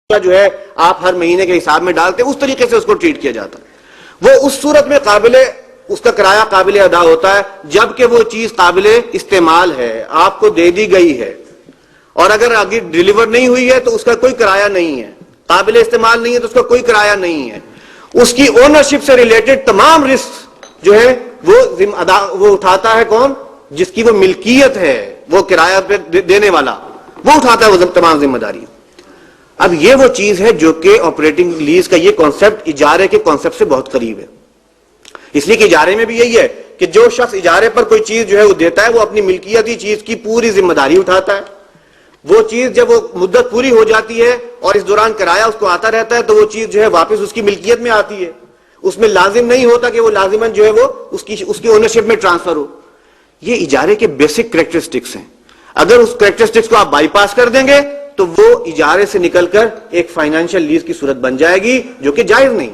جو ہے آپ ہر مہینے کے حساب میں ڈالتے ہیں، اس طریقے سے اس کو ٹریٹ کیا جاتا ہے. وہ اس صورت میں اس کا کرایہ قابل ادا ہوتا ہے جبکہ وہ چیز قابل استعمال ہے، آپ کو دے دی گئی ہے، اور اگر آگے ڈیلیور نہیں ہوئی ہے تو اس کا کوئی کرایہ نہیں ہے، قابل استعمال نہیں ہے تو اس کا کوئی کرایہ نہیں ہے. اس کی اونرشپ سے ریلیٹڈ تمام رسک جو ہے وہ اٹھاتا ہے کون؟ جس کی وہ ملکیت ہے، وہ کرایہ پہ دینے والا، وہ اٹھاتا ہے وہ تمام ذمہ داری. اب یہ وہ چیز ہے جو کہ آپریٹنگ لیز کا یہ کانسیپٹ اجارے کے کانسیپٹ سے بہت قریب ہے. اس لیے کہ اجارے میں بھی یہی ہے کہ جو شخص اجارے پر کوئی چیز جو ہے وہ دیتا ہے وہ اپنی ملکیتی چیز کی پوری ذمہ داری اٹھاتا ہے. وہ چیز جب وہ مدت پوری ہو جاتی ہے اور اس دوران کرایہ اس کو آتا رہتا ہے تو وہ چیز جو ہے واپس اس کی ملکیت میں آتی ہے. اس میں لازم نہیں ہوتا کہ وہ لازماً جو ہے وہ اس کی اونرشپ میں ٹرانسفر ہو. یہ اجارے کے بیسک کریکٹرسٹکس ہیں. اگر اس کریکٹرسٹکس کو آپ بائی پاس کر دیں گے تو وہ اجارے سے نکل کر ایک فائنینشیل لیز کی صورت بن جائے گی جو کہ جائز نہیں.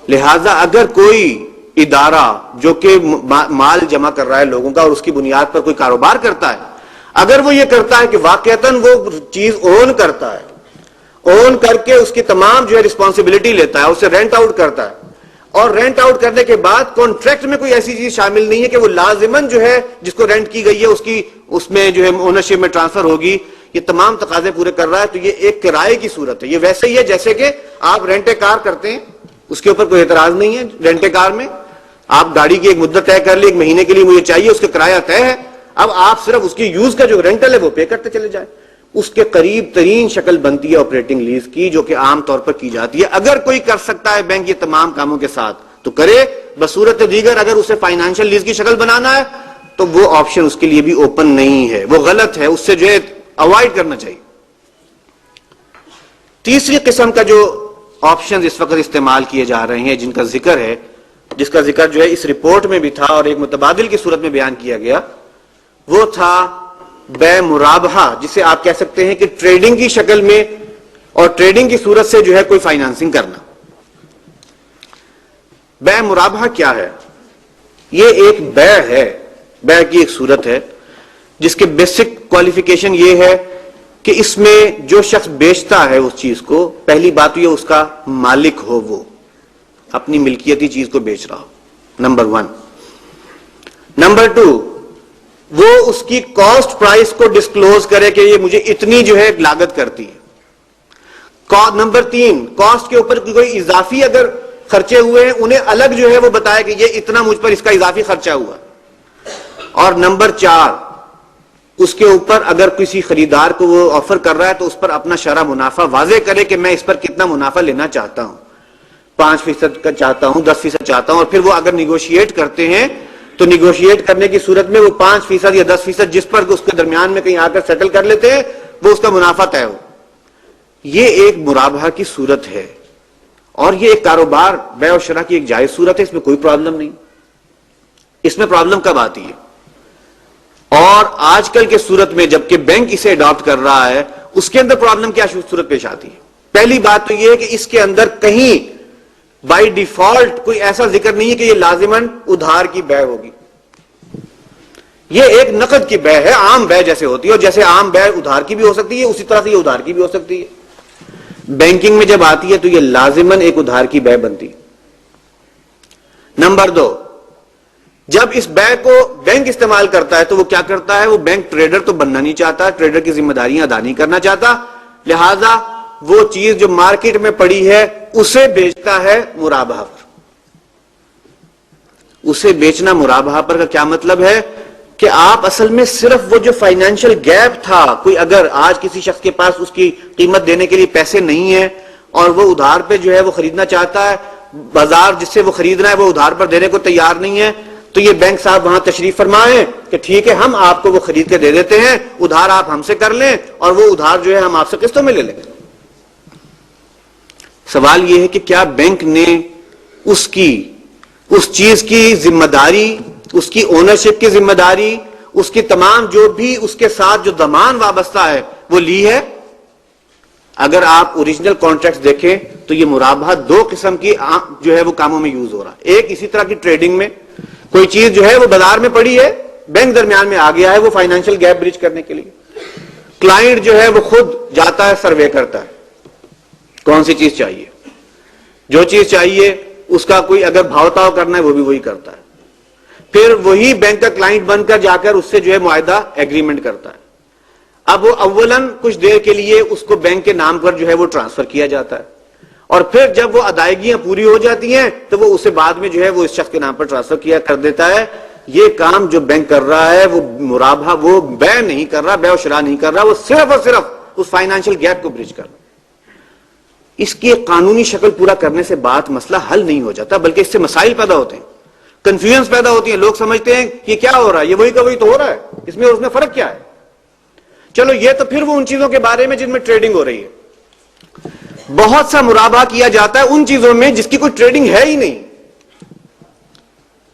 لہذا اگر کوئی ادارہ جو کہ مال جمع کر رہا ہے لوگوں کا اور اس کی بنیاد پر کوئی کاروبار کرتا ہے، اگر وہ یہ کرتا ہے کہ واقعتاً وہ چیز اون کرتا ہے، اون کر کے اس کی تمام جو ہے رسپانسبلٹی لیتا ہے، اسے رینٹ آؤٹ کرتا ہے، اور رینٹ آؤٹ کرنے کے بعد کانٹریکٹ میں کوئی ایسی چیز شامل نہیں ہے کہ وہ لازماً جو ہے جس کو رینٹ کی گئی ہے اس میں جو ہے اونرشپ میں ٹرانسفر ہوگی، یہ تمام تقاضے پورے کر رہا ہے، تو یہ ایک کرائے کی صورت ہے. یہ ویسے ہی ہے جیسے کہ آپ رینٹ کار کرتے ہیں، اس کے اوپر کوئی اعتراض نہیں ہے. رینٹ کار میں آپ گاڑی کی ایک مدت طے کر لی، ایک مہینے کے لیے مجھے چاہیے، اس کا کرایہ طے ہے، اب آپ صرف اس کی یوز کا جو رینٹل ہے وہ پے کرتے چلے جائیں. اس کے قریب ترین شکل بنتی ہے آپریٹنگ لیز کی، جو کہ عام طور پر کی جاتی ہے. اگر کوئی کر سکتا ہے بینک یہ تمام کاموں کے ساتھ تو کرے، بصورت دیگر اگر اسے فائنینشیل لیز کی شکل بنانا ہے تو وہ آپشن اس کے لیے بھی اوپن نہیں ہے، وہ غلط ہے، اس سے جو ہے اوائڈ کرنا چاہیے. تیسری قسم کا جو آپشن اس وقت استعمال کیے جا رہے ہیں جن کا ذکر ہے، جس کا ذکر جو ہے اس رپورٹ میں بھی تھا اور ایک متبادل کی صورت میں بیان کیا گیا، وہ تھا بے مرابحہ، جسے آپ کہہ سکتے ہیں کہ ٹریڈنگ کی شکل میں اور ٹریڈنگ کی صورت سے جو ہے کوئی فائنانسنگ کرنا. بے مرابحہ کیا ہے؟ یہ ایک بیع ہے، بیع کی ایک صورت ہے جس کے بیسک کوالیفیکیشن یہ ہے کہ اس میں جو شخص بیچتا ہے اس چیز کو، پہلی بات یہ اس کا مالک ہو، وہ اپنی ملکیتی چیز کو بیچ رہا ہو، نمبر 1. نمبر 2، وہ اس کی کاسٹ پرائس کو ڈسکلوز کرے کہ یہ مجھے اتنی جو ہے لاگت کرتی ہے. نمبر 3، کاسٹ کے اوپر کوئی اضافی اگر خرچے ہوئے ہیں انہیں الگ جو ہے وہ بتائے کہ یہ اتنا مجھ پر اس کا اضافی خرچہ ہوا. اور نمبر 4، اس کے اوپر اگر کسی خریدار کو وہ آفر کر رہا ہے تو اس پر اپنا شرح منافع واضح کرے کہ میں اس پر کتنا منافع لینا چاہتا ہوں، 5% کا چاہتا ہوں، 10% چاہتا ہوں. اور پھر وہ اگر نیگوشیٹ کرتے ہیں تو نیگوشیٹ کرنے کی صورت میں وہ 5% یا 10% جس پر اس کے درمیان میں کہیں آ کر سیٹل کر لیتے ہیں وہ اس کا منافع طے ہو. یہ ایک مرابحہ کی صورت ہے اور یہ ایک کاروبار بیع و شرح کی ایک جائز صورت ہے، اس میں کوئی پرابلم نہیں. اس میں پرابلم کب آتی ہے؟ اور آج کل کے صورت میں جبکہ بینک اسے اڈاپٹ کر رہا ہے اس کے اندر پرابلم کیا صورت پیش آتی ہے؟ پہلی بات تو یہ ہے کہ اس کے اندر کہیں بائی ڈیفالٹ کوئی ایسا ذکر نہیں ہے کہ یہ لازماً ادھار کی بیع ہوگی. یہ ایک نقد کی بیع ہے، عام بیع جیسے ہوتی ہے، اور جیسے عام بیع ادھار کی بھی ہو سکتی ہے اسی طرح سے یہ ادھار کی بھی ہو سکتی ہے. بینکنگ میں جب آتی ہے تو یہ لازماً ایک ادھار کی بیع بنتی ہے. نمبر 2، جب اس بیع کو بینک استعمال کرتا ہے تو وہ کیا کرتا ہے؟ وہ بینک ٹریڈر تو بننا نہیں چاہتا، ٹریڈر کی ذمہ داریاں ادا نہیں کرنا چاہتا، لہذا وہ چیز جو مارکیٹ میں پڑی ہے اسے بیچتا ہے مرابحہ پر. اسے بیچنا مرابحہ پر کا کیا مطلب ہے کہ آپ اصل میں صرف وہ جو فائنینشیل گیپ تھا، کوئی اگر آج کسی شخص کے پاس اس کی قیمت دینے کے لیے پیسے نہیں ہیں اور وہ ادھار پہ جو ہے وہ خریدنا چاہتا ہے، بازار جس سے وہ خرید رہا ہے وہ ادھار پر دینے کو تیار نہیں ہے، تو یہ بینک صاحب وہاں تشریف فرمائیں کہ ٹھیک ہے ہم آپ کو وہ خرید کے دے دیتے ہیں، ادھار آپ ہم سے کر لیں اور وہ ادھار جو ہے ہم آپ سے قسطوں میں لے لیں. سوال یہ ہے کہ کیا بینک نے اس چیز کی ذمہ داری، اس کی اونرشپ کی ذمہ داری، اس کی تمام جو بھی اس کے ساتھ جو ضمان وابستہ ہے وہ لی ہے؟ اگر آپ اوریجنل کانٹریکٹس دیکھیں تو یہ مرابحہ 2 قسم کی جو ہے وہ کاموں میں یوز ہو رہا ہے. ایک اسی طرح کی ٹریڈنگ میں کوئی چیز جو ہے وہ بازار میں پڑی ہے، بینک درمیان میں آ گیا ہے وہ فائنینشیل گیپ بریچ کرنے کے لیے، کلائنٹ جو ہے وہ خود جاتا ہے سروے کرتا ہے کون سی چیز چاہیے. جو چیز چاہیے اس کا کوئی اگر بھاؤ تاؤ کرنا ہے وہ بھی وہی کرتا ہے. پھر وہی بینک کا کلائنٹ بن کر جا کر اس سے جو ہے معاہدہ ایگریمنٹ کرتا ہے. اب وہ اولاً کچھ دیر کے لیے اس کو بینک کے نام پر جو ہے وہ ٹرانسفر کیا جاتا ہے, اور پھر جب وہ ادائیگیاں پوری ہو جاتی ہیں تو وہ اسے بعد میں جو ہے وہ اس شخص کے نام پر ٹرانسفر کیا کر دیتا ہے. یہ کام جو بینک کر رہا ہے وہ مرابحہ, وہ بیع نہیں کر رہا, بیع و شراء نہیں کر رہا, وہ صرف اور صرف اس فائنانشل گیپ کو برج کر رہا. اس کی قانونی شکل پورا کرنے سے بات مسئلہ حل نہیں ہو جاتا, بلکہ اس سے مسائل پیدا ہوتے ہیں, کنفیوژن پیدا ہوتی ہیں. لوگ سمجھتے ہیں کہ کیا ہو رہا ہے, یہ وہی کا وہی تو ہو رہا ہے, اس میں اور اس میں فرق کیا ہے. چلو یہ تو پھر وہ ان چیزوں کے بارے میں جن میں ٹریڈنگ ہو رہی ہے. بہت سا مرابحہ کیا جاتا ہے ان چیزوں میں جس کی کوئی ٹریڈنگ ہے ہی نہیں.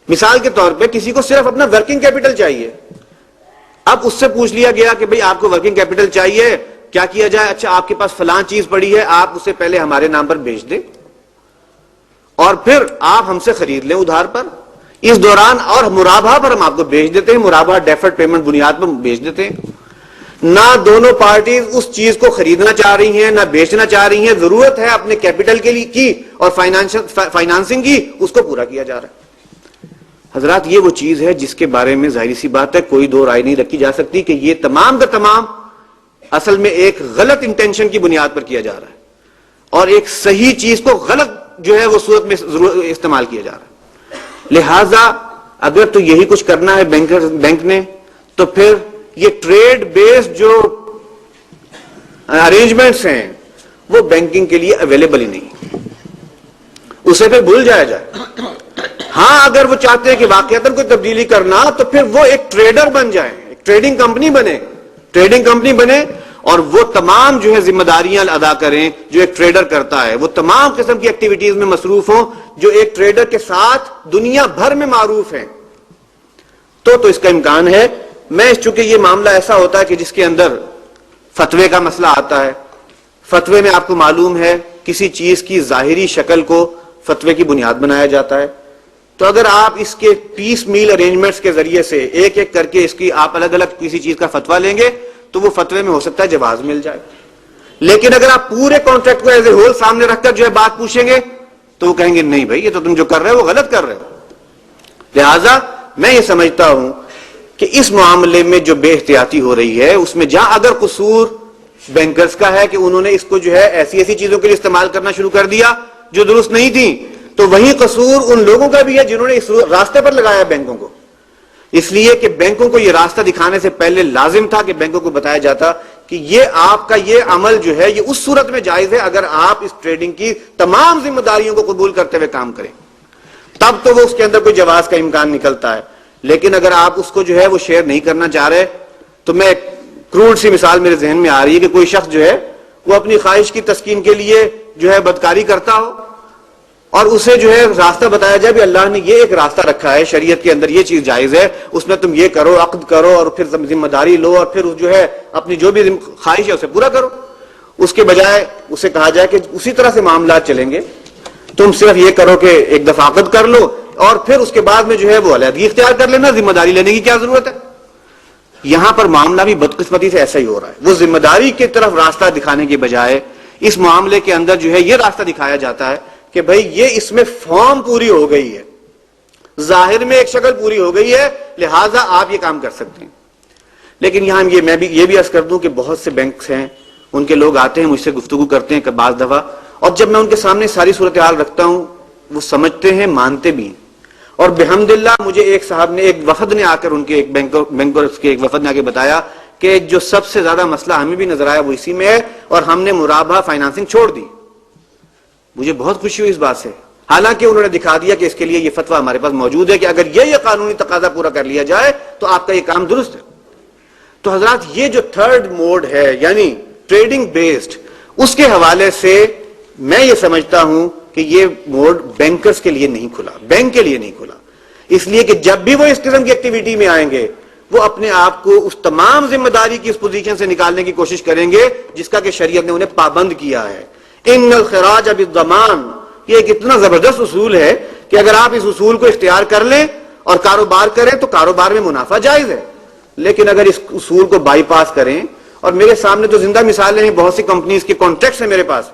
مثال کے طور پہ کسی کو صرف اپنا ورکنگ کیپٹل چاہیے. اب اس سے پوچھ لیا گیا کہ بھئی آپ کو ورکنگ کیپٹل چاہیے, کیا کیا جائے؟ اچھا آپ کے پاس فلاں چیز پڑی ہے, آپ اسے پہلے ہمارے نام پر بیچ دیں اور پھر آپ ہم سے خرید لیں ادھار پر. اس دوران اور مرابحہ پر ہم آپ کو بیچ دیتے ہیں, مرابحہ ڈیفرڈ پیمنٹ بنیاد پر بیچ دیتے ہیں. نہ دونوں پارٹیز اس چیز کو خریدنا چاہ رہی ہیں نہ بیچنا چاہ رہی ہیں, ضرورت ہے اپنے کیپٹل کے لیے کی اور فائنانسنگ کی, اس کو پورا کیا جا رہا ہے. حضرات یہ وہ چیز ہے جس کے بارے میں ظاہری سی بات ہے کوئی دو رائے نہیں رکھی جا سکتی کہ یہ تمام کا تمام اصل میں ایک غلط انٹینشن کی بنیاد پر کیا جا رہا ہے اور ایک صحیح چیز کو غلط جو ہے وہ صورت میں استعمال کیا جا رہا ہے. لہذا اگر تو یہی کچھ کرنا ہے بینک نے, تو پھر یہ ٹریڈ بیسڈ جو ارینجمنٹس ہیں وہ بینکنگ کے لیے اویلیبل ہی نہیں, اسے پھر بھول جایا جائے. ہاں اگر وہ چاہتے ہیں کہ واقعتاً کوئی تبدیلی کرنا تو پھر وہ ایک ٹریڈر بن جائیں, ایک ٹریڈنگ کمپنی بنے اور وہ تمام جو ہے ذمہ داریاں ادا کریں جو ایک ٹریڈر کرتا ہے, وہ تمام قسم کی ایکٹیویٹیز میں مصروف ہوں جو ایک ٹریڈر کے ساتھ دنیا بھر میں معروف ہیں. تو اس کا امکان ہے. میں چونکہ یہ معاملہ ایسا ہوتا ہے کہ جس کے اندر فتوے کا مسئلہ آتا ہے, فتوے میں آپ کو معلوم ہے کسی چیز کی ظاہری شکل کو فتوے کی بنیاد بنایا جاتا ہے, تو اگر آپ اس کے پیس میل ارینجمنٹس کے ذریعے سے ایک ایک کر کے اس کی آپ الگ الگ کسی چیز کا فتویٰ لیں گے تو وہ فتوے میں ہو سکتا ہے جواز مل جائے. لیکن اگر آپ پورے کانٹریکٹ کو ایز اے ہول سامنے رکھ کر جو ہے بات پوچھیں گے تو وہ کہیں گے نہیں بھائی یہ تو تم جو کر رہے ہو وہ غلط کر رہے ہو. لہذا میں یہ سمجھتا ہوں کہ اس معاملے میں جو بے احتیاطی ہو رہی ہے اس میں جہاں اگر قصور بینکرز کا ہے کہ انہوں نے اس کو جو ہے ایسی چیزوں کے لیے استعمال کرنا شروع کر دیا جو درست نہیں تھی, تو وہی قصور ان لوگوں کا بھی ہے جنہوں نے اس راستے پر لگایا بینکوں کو. اس لیے کہ بینکوں کو یہ راستہ دکھانے سے پہلے لازم تھا کہ بینکوں کو بتایا جاتا کہ یہ آپ کا یہ عمل جو ہے یہ اس صورت میں جائز ہے اگر آپ اس ٹریڈنگ کی تمام ذمہ داریوں کو قبول کرتے ہوئے کام کریں, تب تو وہ اس کے اندر کوئی جواز کا امکان نکلتا ہے. لیکن اگر آپ اس کو جو ہے وہ شیئر نہیں کرنا چاہ رہے, تو میں کروڈ سی مثال میرے ذہن میں آ رہی ہے کہ کوئی شخص جو ہے وہ اپنی خواہش کی تسکین کے لیے جو ہے بدکاری کرتا ہو اور اسے جو ہے راستہ بتایا جائے بھی اللہ نے یہ ایک راستہ رکھا ہے شریعت کے اندر, یہ چیز جائز ہے, اس میں تم یہ کرو, عقد کرو اور پھر ذمہ داری لو اور پھر جو ہے اپنی جو بھی خواہش ہے اسے پورا کرو. اس کے بجائے اسے کہا جائے کہ اسی طرح سے معاملات چلیں گے, تم صرف یہ کرو کہ ایک دفعہ عقد کر لو اور پھر اس کے بعد میں جو ہے وہ علیحدگی اختیار کر لینا, ذمہ داری لینے کی کیا ضرورت ہے. یہاں پر معاملہ بھی بدقسمتی سے ایسا ہی ہو رہا ہے. وہ ذمہ داری کی طرف راستہ دکھانے کے بجائے اس معاملے کے اندر جو ہے یہ راستہ دکھایا جاتا ہے کہ بھئی یہ اس میں فارم پوری ہو گئی ہے, ظاہر میں ایک شکل پوری ہو گئی ہے, لہٰذا آپ یہ کام کر سکتے ہیں. لیکن یہاں میں بھی یہ عرض کر دوں کہ بہت سے بینکس ہیں, ان کے لوگ آتے ہیں مجھ سے گفتگو کرتے ہیں بعض دفعہ, اور جب میں ان کے سامنے ساری صورتحال رکھتا ہوں وہ سمجھتے ہیں, مانتے بھی ہیں. اور بحمدللہ مجھے ایک صاحب نے, ایک وفد نے آ کر ان کے ایک بینکرز کے ایک وفد نے آ کے بتایا کہ جو سب سے زیادہ مسئلہ ہمیں بھی نظر آیا وہ اسی میں ہے اور ہم نے مرابحہ فائنانسنگ چھوڑ دی. مجھے بہت خوشی ہوئی اس بات سے, حالانکہ انہوں نے دکھا دیا کہ اس کے لیے یہ فتویٰ ہمارے پاس موجود ہے کہ اگر یہ قانونی تقاضا پورا کر لیا جائے تو آپ کا یہ کام درست ہے. تو حضرات یہ جو تھرڈ موڈ ہے یعنی ٹریڈنگ بیسڈ, اس کے حوالے سے میں یہ سمجھتا ہوں کہ یہ موڈ بینکرز کے لیے نہیں کھلا, بینک کے لیے نہیں کھلا. اس لیے کہ جب بھی وہ اس قسم کی ایکٹیویٹی میں آئیں گے وہ اپنے آپ کو اس تمام ذمہ داری کی اس پوزیشن سے نکالنے کی کوشش کریں گے جس کا کہ شریعت نے انہیں پابند کیا ہے. ان الخراج بالضمان, یہ ایک اتنا زبردست اصول ہے کہ اگر آپ اس اصول کو اختیار کر لیں اور کاروبار کریں تو کاروبار میں منافع جائز ہے. لیکن اگر اس اصول کو بائی پاس کریں, اور میرے سامنے تو زندہ مثالیں ہیں, بہت سی کمپنیز کے کانٹریکٹس ہیں میرے پاس,